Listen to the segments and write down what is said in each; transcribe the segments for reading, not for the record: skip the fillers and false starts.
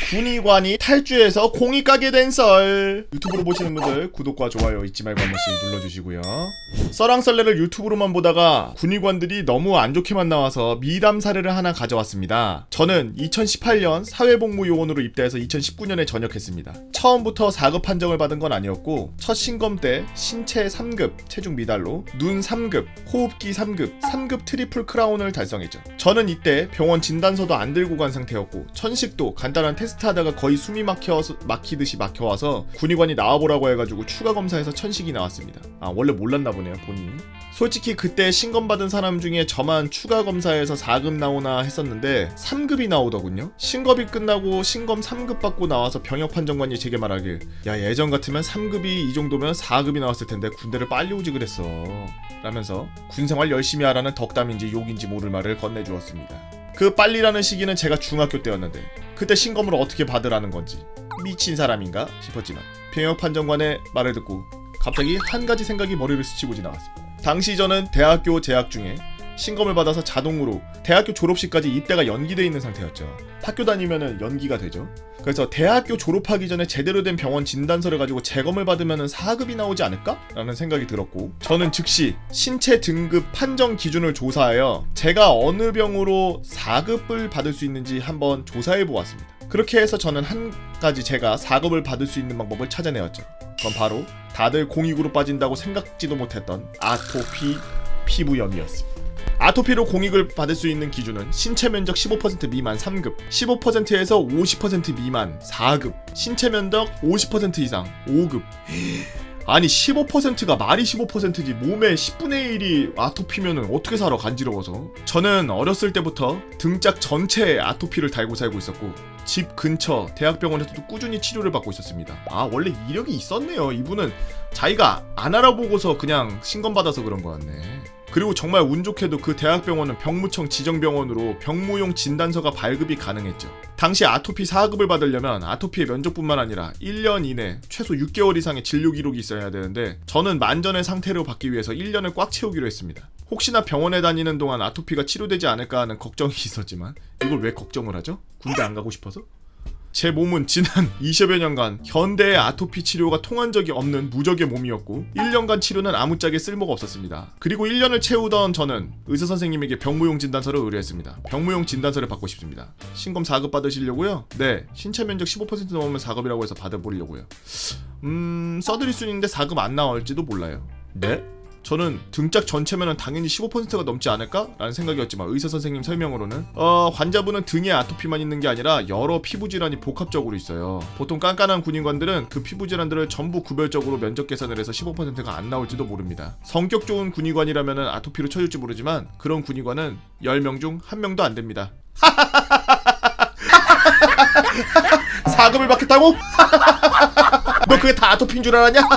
군의관이 탈주해서 공이 까게 된 썰. 유튜브로 보시는 분들 구독과 좋아요 잊지 말고 한 번씩 눌러주시고요. 썰랑썰레를 유튜브로만 보다가 군의관들이 너무 안 좋게만 나와서 미담 사례를 하나 가져왔습니다. 저는 2018년 사회복무요원으로 입대해서 2019년에 전역했습니다. 처음부터 4급 판정을 받은 건 아니었고 첫 신검 때 신체 3급 체중 미달로 눈 3급, 호흡기 3급, 3급 트리플 크라운을 달성했죠. 저는 이때 병원 진단서도 안 들고 간 상태였고 천식도 간단한 테스트하다가 거의 숨이 막히듯이 막혀와서 군의관이 나와보라고 해가지고 추가 검사에서 천식이 나왔습니다. 아, 원래 몰랐나 보네요, 본인이. 솔직히 그때 신검 받은 사람 중에 저만 추가 검사에서 4급 나오나 했었는데 3급이 나오더군요. 신검이 끝나고 신검 3급 받고 나와서 병역 판정관이 제게 말하길, 야, 예전 같으면 3급이 이 정도면 4급이 나왔을 텐데 군대를 빨리 오지 그랬어 라면서 군생활 열심히 하라는 덕담인지 욕인지 모를 말을 건네주었습니다. 그 빨리라는 시기는 제가 중학교 때였는데 그때 신검을 어떻게 받으라는 건지 미친 사람인가 싶었지만 병역 판정관의 말을 듣고 갑자기 한 가지 생각이 머리를 스치고 지나갔습니다. 당시 저는 대학교 재학 중에 신검을 받아서 자동으로 대학교 졸업식까지 입대가 연기되어 있는 상태였죠. 학교 다니면은 연기가 되죠. 그래서 대학교 졸업하기 전에 제대로 된 병원 진단서를 가지고 재검을 받으면은 4급이 나오지 않을까? 라는 생각이 들었고 저는 즉시 신체 등급 판정 기준을 조사하여 제가 어느 병으로 4급을 받을 수 있는지 한번 조사해 보았습니다. 그렇게 해서 저는 한 가지 제가 4급을 받을 수 있는 방법을 찾아내었죠. 그건 바로 다들 공익으로 빠진다고 생각지도 못했던 아토피 피부염이었습니다. 아토피로 공익을 받을 수 있는 기준은 신체 면적 15% 미만 3급, 15%에서 50% 미만 4급, 신체 면적 50% 이상 5급. 아니 15%가 말이 15%지 몸의 10분의 1이 아토피면은 어떻게 살아, 간지러워서. 저는 어렸을 때부터 등짝 전체에 아토피를 달고 살고 있었고 집 근처 대학병원에서도 꾸준히 치료를 받고 있었습니다. 아, 원래 이력이 있었네요. 이분은 자기가 안 알아보고서 그냥 신검받아서 그런 거였네. 그리고 정말 운 좋게도 그 대학병원은 병무청 지정병원으로 병무용 진단서가 발급이 가능했죠. 당시 아토피 4급을 받으려면 아토피의 면적뿐만 아니라 1년 이내 최소 6개월 이상의 진료 기록이 있어야 되는데 저는 만전의 상태로 받기 위해서 1년을 꽉 채우기로 했습니다. 혹시나 병원에 다니는 동안 아토피가 치료되지 않을까 하는 걱정이 있었지만 이걸 왜 걱정을 하죠? 군대 안 가고 싶어서? 제 몸은 지난 20여 년간 현대의 아토피 치료가 통한 적이 없는 무적의 몸이었고 1년간 치료는 아무짝에 쓸모가 없었습니다. 그리고 1년을 채우던 저는 의사선생님에게 병무용 진단서를 의뢰했습니다. 병무용 진단서를 받고 싶습니다. 신검 4급 받으시려고요? 네, 신체 면적 15% 넘으면 4급이라고 해서 받아보려고요. 써드릴 수 있는데 4급 안 나올지도 몰라요. 네? 저는 등짝 전체면은 당연히 15%가 넘지 않을까? 라는 생각이었지만 의사선생님 설명으로는 환자분은 등에 아토피만 있는 게 아니라 여러 피부질환이 복합적으로 있어요. 보통 깐깐한 군인관들은 그 피부질환들을 전부 구별적으로 면적 계산을 해서 15%가 안 나올지도 모릅니다. 성격 좋은 군의관이라면 아토피로 쳐줄지 모르지만 그런 군의관은 10명 중 1명도 안 됩니다. 4급을 받겠다고? 너 그게 다 아토피인 줄 알았냐?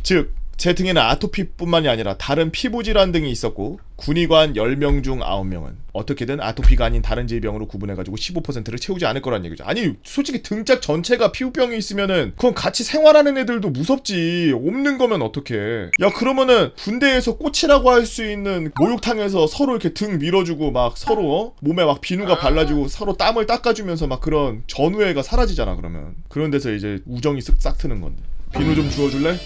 즉 제 등에는 아토피뿐만이 아니라 다른 피부질환 등이 있었고 군의관 10명 중 9명은 어떻게든 아토피가 아닌 다른 질병으로 구분해가지고 15%를 채우지 않을 거란 얘기죠. 아니 솔직히 등짝 전체가 피부병이 있으면은 그건 같이 생활하는 애들도 무섭지. 없는 거면 어떡해. 야, 그러면은 군대에서 꽃이라고 할 수 있는 목욕탕에서 서로 이렇게 등 밀어주고 막 서로 몸에 막 비누가 발라주고 서로 땀을 닦아주면서 막 그런 전우애가 사라지잖아. 그러면 그런 데서 이제 우정이 쓱싹 트는 건데. 비누 좀 주워줄래?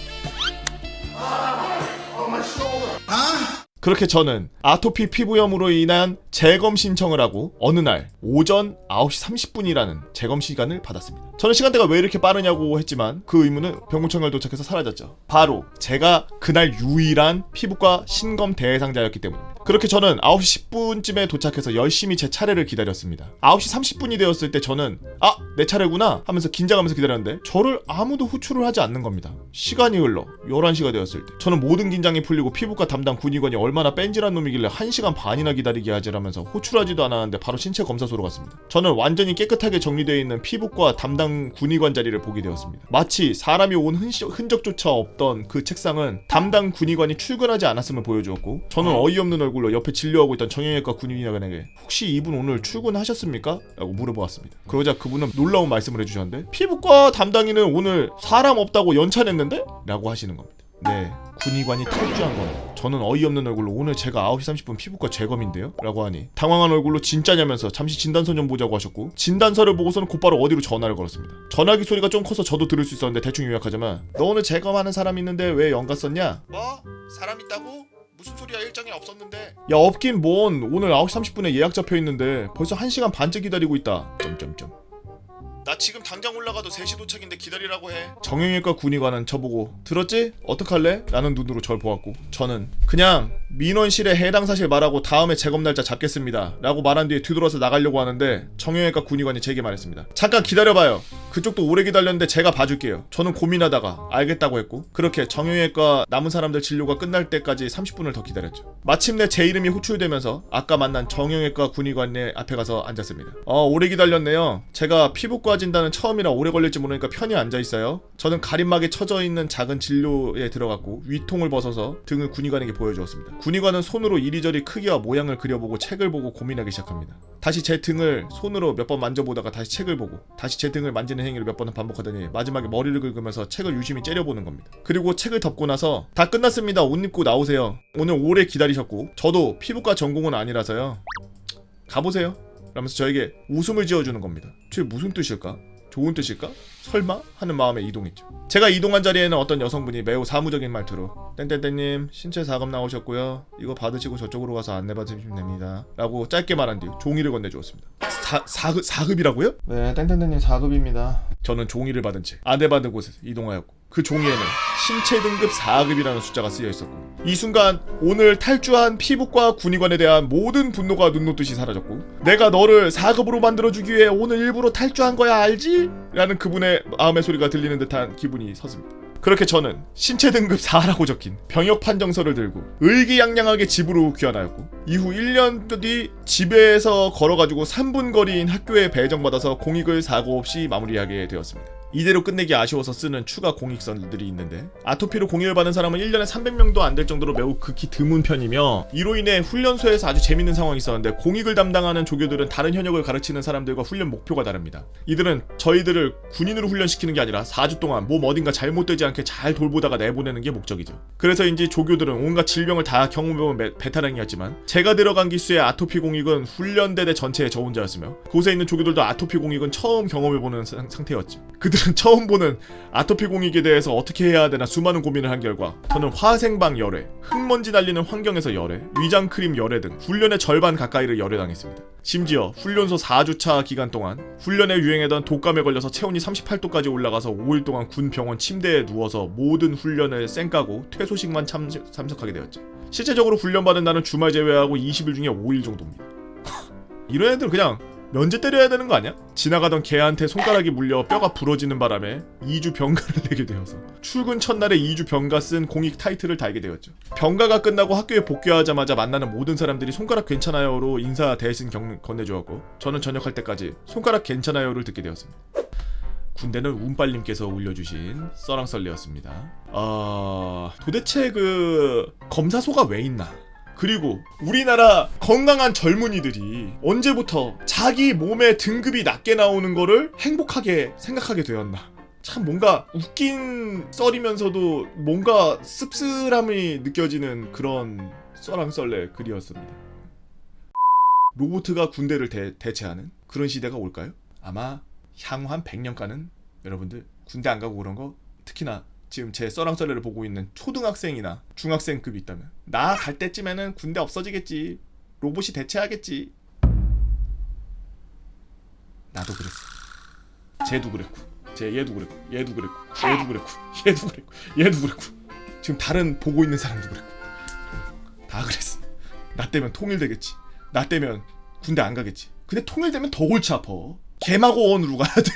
그렇게 저는 아토피 피부염으로 인한 재검 신청을 하고 어느 날 오전 9시 30분이라는 재검 시간을 받았습니다. 저는 시간대가 왜 이렇게 빠르냐고 했지만 그 의문은 병무청을 도착해서 사라졌죠. 바로 제가 그날 유일한 피부과 신검 대상자였기 때문입니다. 그렇게 저는 9시 10분쯤에 도착해서 열심히 제 차례를 기다렸습니다. 9시 30분이 되었을 때 저는 내 차례구나 하면서 긴장하면서 기다렸는데 저를 아무도 호출을 하지 않는 겁니다. 시간이 흘러 11시가 되었을 때 저는 모든 긴장이 풀리고 피부과 담당 군의관이 얼마나 뺀질한 놈이길래 1시간 반이나 기다리게 하지라면서 호출하지도 않았는데 바로 신체 검사소로 갔습니다. 저는 완전히 깨끗하게 정리되어 있는 피부과 담당 군의관 자리를 보게 되었습니다. 마치 사람이 온 흔적조차 없던 그 책상은 담당 군의관이 출근하지 않았음을 보여주었고 저는 어이없는 얼굴로 옆에 진료하고 있던 정형외과 군의관에게 혹시 이분 오늘 출근하셨습니까? 라고 물어보았습니다. 그러자 그분은 놀라운 말씀을 해주셨는데 피부과 담당인은 오늘 사람 없다고 연차냈는데? 라고 하시는 겁니다. 네, 군의관이 탈주한 겁니다. 저는 어이없는 얼굴로 오늘 제가 9시 30분 피부과 재검인데요? 라고 하니 당황한 얼굴로 진짜냐면서 잠시 진단서 좀 보자고 하셨고 진단서를 보고서는 곧바로 어디로 전화를 걸었습니다. 전화기 소리가 좀 커서 저도 들을 수 있었는데 대충 요약하자면 너 오늘 재검하는 사람 있는데 왜 연가 썼냐? 뭐? 사람 있다고? 무슨 소리야 일정이 없었는데. 야 없긴 뭔 오늘 9시 30분에 예약 잡혀있는데 벌써 1시간 반째 기다리고 있다. 나 지금 당장 올라가도 3시 도착인데 기다리라고 해. 정형외과 군의관은 저보고 들었지? 어떡할래? 라는 눈으로 절 보았고 저는 그냥 민원실에 해당 사실 말하고 다음에 재검 날짜 잡겠습니다 라고 말한 뒤에 뒤돌아서 나가려고 하는데 정형외과 군의관이 제게 말했습니다. 잠깐 기다려봐요. 그쪽도 오래 기다렸는데 제가 봐줄게요. 저는 고민하다가 알겠다고 했고 그렇게 정형외과 남은 사람들 진료가 끝날 때까지 30분을 더 기다렸죠. 마침내 제 이름이 호출되면서 아까 만난 정형외과 군의관의 앞에 가서 앉았습니다. 오래 기다렸네요. 제가 피부과 진단은 처음이라 오래 걸릴지 모르니까 편히 앉아있어요. 저는 가림막에 쳐져있는 작은 진료에 들어갔고 위통을 벗어서 등을 군의관에게 보여주었습니다. 군의관은 손으로 이리저리 크기와 모양을 그려보고 책을 보고 고민하기 시작합니다. 다시 제 등을 손으로 몇 번 만져보다가 다시 책을 보고 다시 제 등을 만지는 행위를 몇 번을 반복하더니 마지막에 머리를 긁으면서 책을 유심히 째려보는 겁니다. 그리고 책을 덮고 나서 다 끝났습니다. 옷 입고 나오세요. 오늘 오래 기다리셨고 저도 피부과 전공은 아니라서요. 가보세요. 라면서 저에게 웃음을 지어주는 겁니다. 저게 무슨 뜻일까? 좋은 뜻일까? 설마? 하는 마음에 이동했죠. 제가 이동한 자리에는 어떤 여성분이 매우 사무적인 말투로 땡땡땡님 신체 사급 나오셨고요. 이거 받으시고 저쪽으로 가서 안내 받으시면 됩니다. 라고 짧게 말한 뒤 종이를 건네주었습니다. 사급이라고요? 네 땡땡땡님 4급입니다. 저는 종이를 받은 채 안내받은 곳에 이동하였고 그 종이에는 신체 등급 4급이라는 숫자가 쓰여 있었고 이 순간 오늘 탈주한 피부과 군의관에 대한 모든 분노가 눈 녹듯이 사라졌고 내가 너를 4급으로 만들어주기 위해 오늘 일부러 탈주한 거야 알지? 라는 그분의 마음의 소리가 들리는 듯한 기분이 섰습니다. 그렇게 저는 신체 등급 4라고 적힌 병역 판정서를 들고 의기양양하게 집으로 귀환하였고 이후 1년 뒤 집에서 걸어가지고 3분 거리인 학교에 배정받아서 공익을 사고 없이 마무리하게 되었습니다. 이대로 끝내기 아쉬워서 쓰는 추가 공익선들이 있는데 아토피로 공익을 받은 사람은 1년에 300명도 안 될 정도로 매우 극히 드문 편이며 이로 인해 훈련소에서 아주 재밌는 상황이 있었는데 공익을 담당하는 조교들은 다른 현역을 가르치는 사람들과 훈련 목표가 다릅니다. 이들은 저희들을 군인으로 훈련시키는 게 아니라 4주 동안 몸 어딘가 잘못되지 않게 잘 돌보다가 내보내는 게 목적이죠. 그래서인지 조교들은 온갖 질병을 다 경험해본 베테랑이었지만 제가 들어간 기수의 아토피 공익은 훈련대대 전체의 저 혼자였으며 그곳에 있는 조교들도 아토피 공익은 처음 경험해보는 상태였죠. 그들은 처음 보는 아토피 공익에 대해서 어떻게 해야 되나 수많은 고민을 한 결과 저는 화생방 열애, 흙먼지 날리는 환경에서 열애, 위장크림 열애 등 훈련의 절반 가까이를 열애당했습니다. 심지어 훈련소 4주차 기간 동안 훈련에 유행하던 독감에 걸려서 체온이 38도까지 올라가서 5일 동안 군 병원 침대에 누워서 모든 훈련을 쌩까고 퇴소식만 참석하게 되었죠. 실제적으로 훈련받은 날은 주말 제외하고 20일 중에 5일 정도입니다. 이런 애들 그냥 면제 때려야 되는 거 아니야? 지나가던 개한테 손가락이 물려 뼈가 부러지는 바람에 2주 병가를 내게 되어서 출근 첫날에 2주 병가 쓴 공익 타이틀을 달게 되었죠. 병가가 끝나고 학교에 복귀하자마자 만나는 모든 사람들이 손가락 괜찮아요로 인사 대신 건네주었고 저는 전역할 때까지 손가락 괜찮아요를 듣게 되었습니다. 군대는 운빨님께서 올려주신 썰랑썰레였습니다. 도대체 그 검사소가 왜 있나? 그리고 우리나라 건강한 젊은이들이 언제부터 자기 몸의 등급이 낮게 나오는 거를 행복하게 생각하게 되었나. 참 뭔가 웃긴 썰이면서도 뭔가 씁쓸함이 느껴지는 그런 썰랑썰레 글이었습니다. 로봇가 군대를 대체하는 그런 시대가 올까요? 아마 향후 한 100년간은 여러분들 군대 안 가고 그런 거 특히나 지금 제 썰랑썰레를 보고 있는 초등학생이나 중학생급이 있다면 나 갈 때쯤에는 군대 없어지겠지. 로봇이 대체하겠지. 나도 그랬어. 쟤도 그랬고 얘도 그랬고 얘도 그랬고 얘도 그랬고 얘도 그랬고 얘도 그랬고 지금 다른 보고 있는 사람도 그랬고 다 그랬어. 나 때면 통일되겠지. 나 때면 군대 안 가겠지. 근데 통일되면 더 골치 아파. 개마고원으로 가야 돼.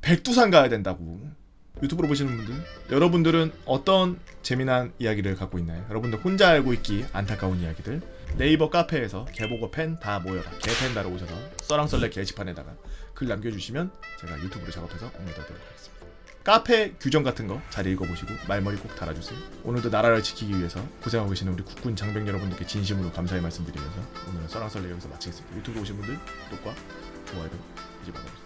백두산 가야 된다고. 유튜브로 보시는 분들, 여러분들은 어떤 재미난 이야기를 갖고 있나요? 여러분들 혼자 알고 있기 안타까운 이야기들 네이버 카페에서 개보고 팬 다 모여라 개팬다로 오셔서 썰랑썰레 게시판에다가 글 남겨주시면 제가 유튜브로 작업해서 업로드하도록 하겠습니다. 카페 규정 같은 거 잘 읽어보시고 말머리 꼭 달아주세요. 오늘도 나라를 지키기 위해서 고생하고 계시는 우리 국군 장병 여러분들께 진심으로 감사의 말씀드리면서 오늘은 썰랑썰레 여기서 마치겠습니다. 유튜브 오신 분들 구독과 좋아요도 잊지 말아주세요.